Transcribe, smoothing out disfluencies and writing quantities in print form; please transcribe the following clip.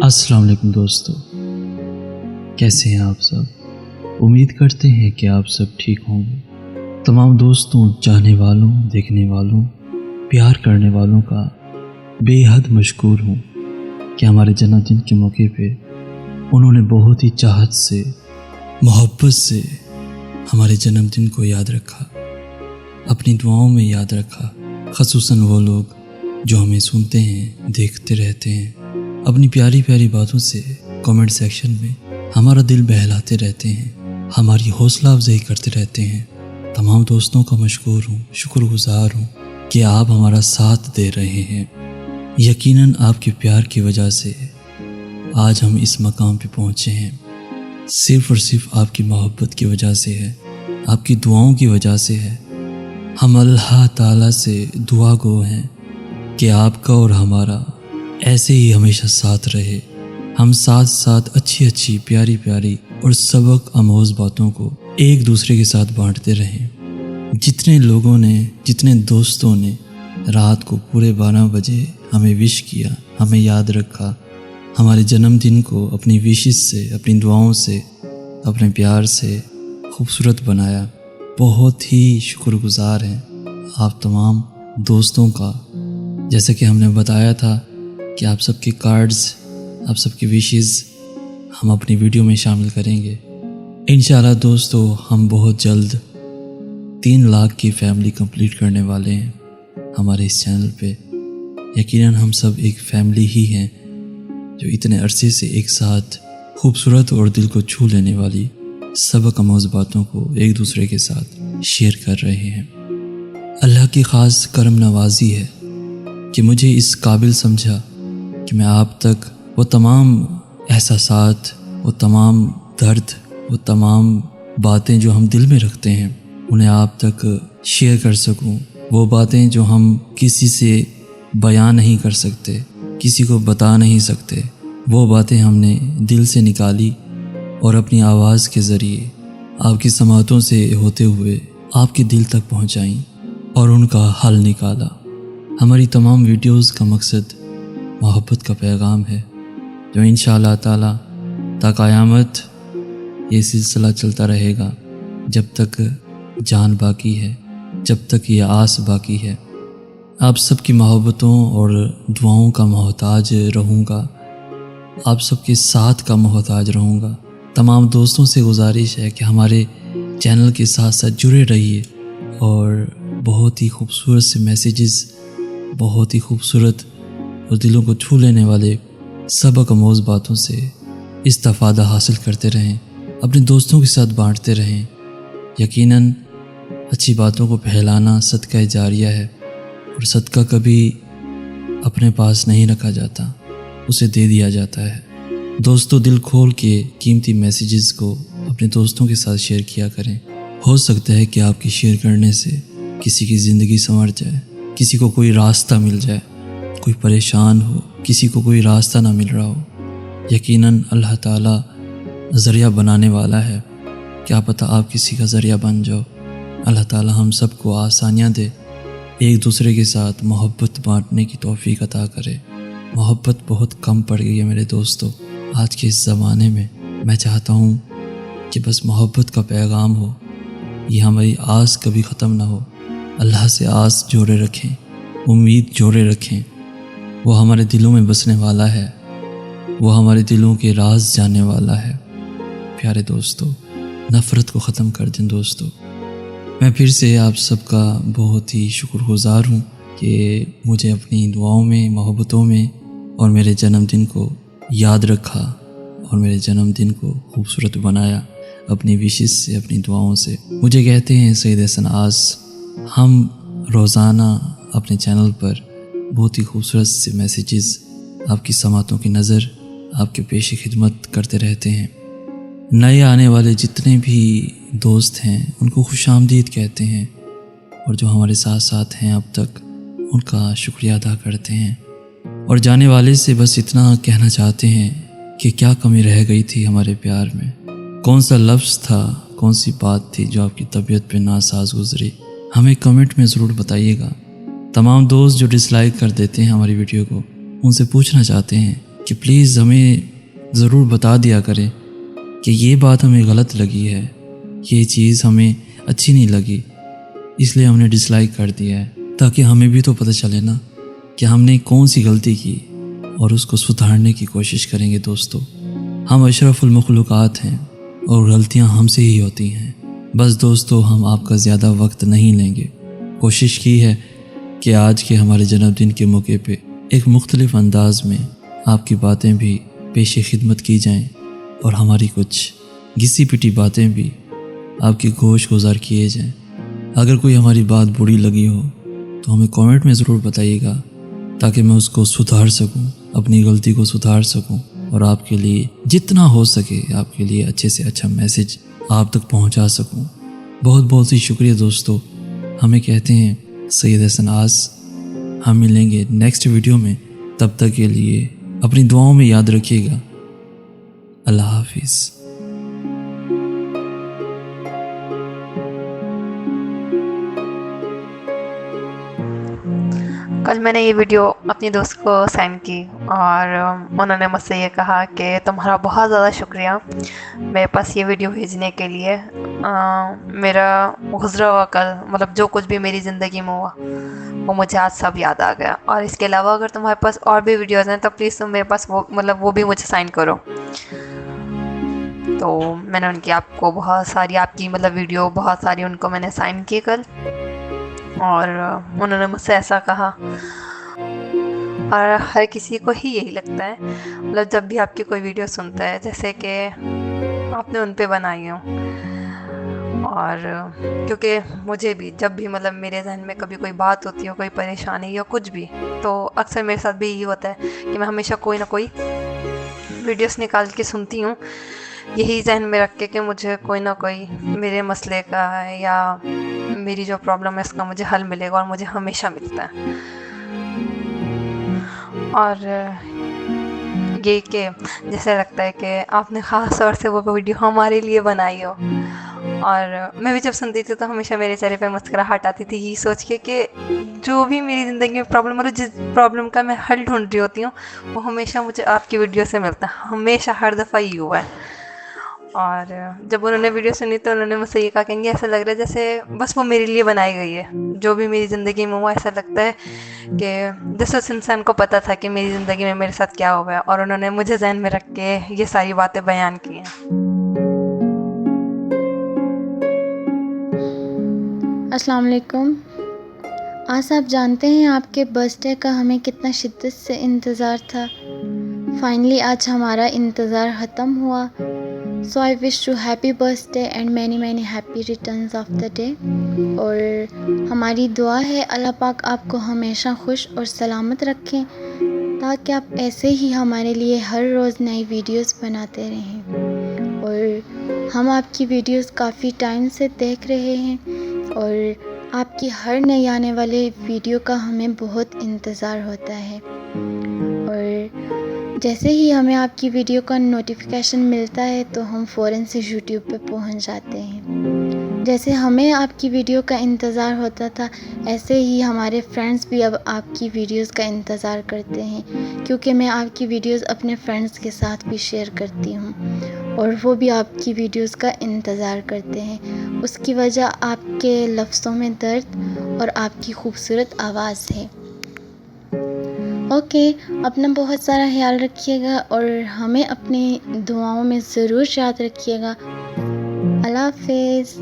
अस्सलाम वालेकुम दोस्तों, कैसे हैं आप सब। उम्मीद करते हैं कि आप सब ठीक होंगे। तमाम दोस्तों, चाहने वालों, देखने वालों, प्यार करने वालों का बेहद मशकूर हूँ कि हमारे जन्मदिन के मौके पे उन्होंने बहुत ही चाहत से, मोहब्बत से हमारे जन्मदिन को याद रखा, अपनी दुआओं में याद रखा। ख़ुसूसन वो लोग जो हमें सुनते हैं, देखते रहते हैं, अपनी प्यारी प्यारी बातों से कमेंट सेक्शन में हमारा दिल बहलाते रहते हैं, हमारी हौसला अफजाई करते रहते हैं। तमाम दोस्तों का मशकूर हूँ, शुक्रगुज़ार हूँ कि आप हमारा साथ दे रहे हैं। यकीनन आपके प्यार की वजह से आज हम इस मकाम पे पहुँचे हैं। सिर्फ़ और सिर्फ आपकी मोहब्बत की वजह से है, आपकी दुआओं की वजह से है। हम अल्लाह ताला से दुआ गो हैं कि आपका और हमारा ऐसे ही हमेशा साथ रहे। हम साथ साथ अच्छी अच्छी, प्यारी प्यारी और सबक आमोज़ बातों को एक दूसरे के साथ बांटते रहें। जितने लोगों ने, जितने दोस्तों ने रात को पूरे 12 बजे हमें विश किया, हमें याद रखा, हमारे जन्मदिन को अपनी विशेस से, अपनी दुआओं से, अपने प्यार से खूबसूरत बनाया, बहुत ही शुक्रगुज़ार हैं आप तमाम दोस्तों का। जैसे कि हमने बताया था कि आप सबके कार्ड्स, आप सबकी विशेस हम अपनी वीडियो में शामिल करेंगे इंशाल्लाह। दोस्तों, हम बहुत जल्द 3 लाख की फैमिली कंप्लीट करने वाले हैं हमारे इस चैनल पे। यकीनन हम सब एक फैमिली ही हैं जो इतने अरसे से एक साथ खूबसूरत और दिल को छू लेने वाली सबक आमोज़ बातों को एक दूसरे के साथ शेयर कर रहे हैं। अल्लाह की ख़ास करम नवाजी है कि मुझे इस काबिल समझा कि मैं आप तक वो तमाम एहसासात, वो तमाम दर्द, वो तमाम बातें जो हम दिल में रखते हैं उन्हें आप तक शेयर कर सकूं। वो बातें जो हम किसी से बयां नहीं कर सकते, किसी को बता नहीं सकते, वो बातें हमने दिल से निकाली और अपनी आवाज़ के ज़रिए आपकी समातों से होते हुए आपके दिल तक पहुंचाई और उनका हल निकाला। हमारी तमाम वीडियोस का मकसद मोहब्बत का पैगाम है जो इंशाअल्लाह ताला ता क़यामत ये सिलसिला चलता रहेगा। जब तक जान बाकी है, जब तक ये आस बाकी है, आप सबकी मोहब्बतों और दुआओं का मोहताज रहूँगा, आप सबके साथ का मोहताज रहूँगा। तमाम दोस्तों से गुजारिश है कि हमारे चैनल के साथ साथ जुड़े रहिए और बहुत ही खूबसूरत से मैसेजेस, बहुत ही खूबसूरत और दिलों को छू लेने वाले सबक आमोज़ बातों से इस्तिफ़ादा हासिल करते रहें, अपने दोस्तों के साथ बांटते रहें। यकीनन अच्छी बातों को फैलाना सदका जारिया है और सदका कभी अपने पास नहीं रखा जाता, उसे दे दिया जाता है। दोस्तों, दिल खोल के कीमती मैसेजेस को अपने दोस्तों के साथ शेयर किया करें। हो सकता है कि आपके शेयर करने से किसी की ज़िंदगी संवर जाए, किसी को कोई रास्ता मिल जाए, कोई परेशान हो, किसी को कोई रास्ता ना मिल रहा हो। यकीनन अल्लाह ताला ज़रिया बनाने वाला है, क्या पता आप किसी का ज़रिया बन जाओ। अल्लाह ताला हम सबको आसानियाँ दे, एक दूसरे के साथ मोहब्बत बांटने की तौफीक अता करे। मोहब्बत बहुत कम पड़ गई है मेरे दोस्तों आज के इस ज़माने में। मैं चाहता हूँ कि बस मोहब्बत का पैगाम हो, ये हमारी आस कभी ख़त्म ना हो। अल्लाह से आस जोड़े रखें, उम्मीद जोड़े रखें। वो हमारे दिलों में बसने वाला है, वो हमारे दिलों के राज जानने वाला है। प्यारे दोस्तों, नफ़रत को ख़त्म कर दें दोस्तों। मैं फिर से आप सबका बहुत ही शुक्रगुज़ार हूँ कि मुझे अपनी दुआओं में, मोहब्बतों में और मेरे जन्मदिन को याद रखा और मेरे जन्मदिन को खूबसूरत बनाया अपनी विशेस से, अपनी दुआओं से। मुझे कहते हैं सईद हसन आस। हम रोज़ाना अपने चैनल पर बहुत ही खूबसूरत से मैसेजेस, आपकी समातों की नज़र, आपके पेश खिदमत करते रहते हैं। नए आने वाले जितने भी दोस्त हैं उनको खुशामदीद कहते हैं और जो हमारे साथ साथ हैं अब तक उनका शुक्रिया अदा करते हैं। और जाने वाले से बस इतना कहना चाहते हैं कि क्या कमी रह गई थी हमारे प्यार में, कौन सा लफ्ज़ था, कौन सी बात थी जो आपकी तबीयत पे नासाज गुजरी। हमें कमेंट में ज़रूर बताइएगा। तमाम दोस्त जो डिसलाइक कर देते हैं हमारी वीडियो को, उनसे पूछना चाहते हैं کہ پلیز ہمیں ضرور بتا دیا کریں کہ یہ بات ہمیں غلط لگی ہے، یہ چیز ہمیں اچھی نہیں لگی، اس لیے ہم نے ڈس لائک کر دیا ہے، تاکہ ہمیں بھی تو پتہ چلے نا کہ ہم نے کون سی غلطی کی اور اس کو سدھارنے کی کوشش کریں گے۔ دوستو، ہم اشرف المخلوقات ہیں اور غلطیاں ہم سے ہی ہوتی ہیں۔ بس دوستو، ہم آپ کا زیادہ وقت نہیں لیں گے۔ کوشش کی ہے کہ آج کے ہمارے جنم دن کے موقع پہ ایک مختلف انداز میں آپ کی باتیں بھی پیش خدمت کی جائیں اور ہماری کچھ گھسی پٹی باتیں بھی آپ کی گوش گزار کیے جائیں۔ اگر کوئی ہماری بات بری لگی ہو تو ہمیں کامنٹ میں ضرور بتائیے گا، تاکہ میں اس کو سدھار سکوں، اپنی غلطی کو سدھار سکوں اور آپ کے لیے جتنا ہو سکے آپ کے لیے اچھے سے اچھا میسج آپ تک پہنچا سکوں۔ بہت بہت ہی شکریہ دوستو۔ ہمیں کہتے ہیں سید حسن آس۔ ہم ملیں گے نیکسٹ ویڈیو میں، تب تک کے لیے اپنی دعاؤں میں یاد رکھیے گا۔ اللہ حافظ۔ کل میں نے یہ ویڈیو اپنی دوست کو سینڈ کی اور انہوں نے مجھ سے یہ کہا کہ تمہارا بہت زیادہ شکریہ میرے پاس یہ ویڈیو بھیجنے کے لیے۔ میرا گزرا ہوا کل، مطلب جو کچھ بھی میری زندگی میں ہوا وہ مجھے آج سب یاد آ گیا، اور اس کے علاوہ اگر تمہارے پاس اور بھی ویڈیوز ہیں تو پلیز تم میرے پاس وہ بھی مجھے سینڈ کرو۔ تو میں نے ان کی آپ کو بہت ساری آپ کی ویڈیو بہت ساری ان کو میں نے سینڈ کی کل، اور انہوں نے مجھ سے ایسا کہا، اور ہر کسی کو ہی یہی لگتا ہے جب بھی آپ کی کوئی ویڈیو سنتا ہے جیسے کہ آپ نے ان پہ بنائی ہو۔ اور کیونکہ مجھے بھی جب بھی میرے ذہن میں کبھی کوئی بات ہوتی ہو، کوئی پریشانی یا کچھ بھی، تو اکثر میرے ساتھ بھی یہی ہوتا ہے کہ میں ہمیشہ کوئی نہ کوئی ویڈیوز نکال کے سنتی ہوں، یہی ذہن میں رکھ کے کہ مجھے کوئی نہ کوئی میرے مسئلے کا یا میری جو پرابلم ہے اس کا مجھے حل ملے گا، اور مجھے ہمیشہ ملتا ہے۔ اور یہ کہ جیسے لگتا ہے کہ آپ نے خاص طور سے وہ ویڈیو ہمارے لیے بنائی ہو، اور میں بھی جب سنتی تھی تو ہمیشہ میرے چہرے پہ مسکراہٹ آتی تھی، یہ سوچ کے کہ جو بھی میری زندگی میں پرابلم ہے، جس پرابلم کا میں حل ڈھونڈ رہی ہوتی ہوں وہ ہمیشہ مجھے آپ کی ویڈیو سے ملتا ہے، ہمیشہ ہر دفعہ یہ ہوا ہے۔ اور جب انہوں نے ویڈیو سنی تو انہوں نے مجھ سے یہ کہا کہ ایسا لگ رہا ہے جیسے بس وہ میرے لیے بنائی گئی ہے، جو بھی میری زندگی میں ہوا ایسا لگتا ہے کہ جیسے اس انسان کو پتہ تھا کہ میری زندگی میں میرے ساتھ کیا ہوا ہے، اور انہوں نے مجھے ذہن میں رکھ کے یہ ساری باتیں بیان کی ہیں۔ السلام علیکم۔ آج آپ جانتے ہیں آپ کے برتھ ڈے کا ہمیں کتنا شدت سے انتظار تھا۔ فائنلی آج ہمارا انتظار ختم ہوا۔ So I wish you happy birthday and many many happy returns of the day. اور ہماری دعا ہے اللہ پاک آپ کو ہمیشہ خوش اور سلامت رکھیں، تاکہ آپ ایسے ہی ہمارے لیے ہر روز نئی ویڈیوز بناتے رہیں۔ اور ہم آپ کی ویڈیوز کافی ٹائم سے دیکھ رہے ہیں، اور آپ کی ہر نئی آنے والے ویڈیو کا ہمیں بہت انتظار ہوتا ہے۔ اور جیسے ہی ہمیں آپ کی ویڈیو کا نوٹیفیکیشن ملتا ہے تو ہم فوراً سے یوٹیوب پہ پہنچ جاتے ہیں۔ جیسے ہمیں آپ کی ویڈیو کا انتظار ہوتا تھا، ایسے ہی ہمارے فرینڈز بھی اب آپ کی ویڈیوز کا انتظار کرتے ہیں، کیونکہ میں آپ کی ویڈیوز اپنے فرینڈز کے ساتھ بھی شیئر کرتی ہوں، اور وہ بھی آپ کی ویڈیوز کا انتظار کرتے ہیں۔ اس کی وجہ آپ کے لفظوں میں درد اور آپ کی خوبصورت آواز ہے۔ اوکے، اپنا بہت سارا خیال رکھیے گا اور ہمیں اپنی دعاؤں میں ضرور یاد رکھیے گا۔ اللہ حافظ۔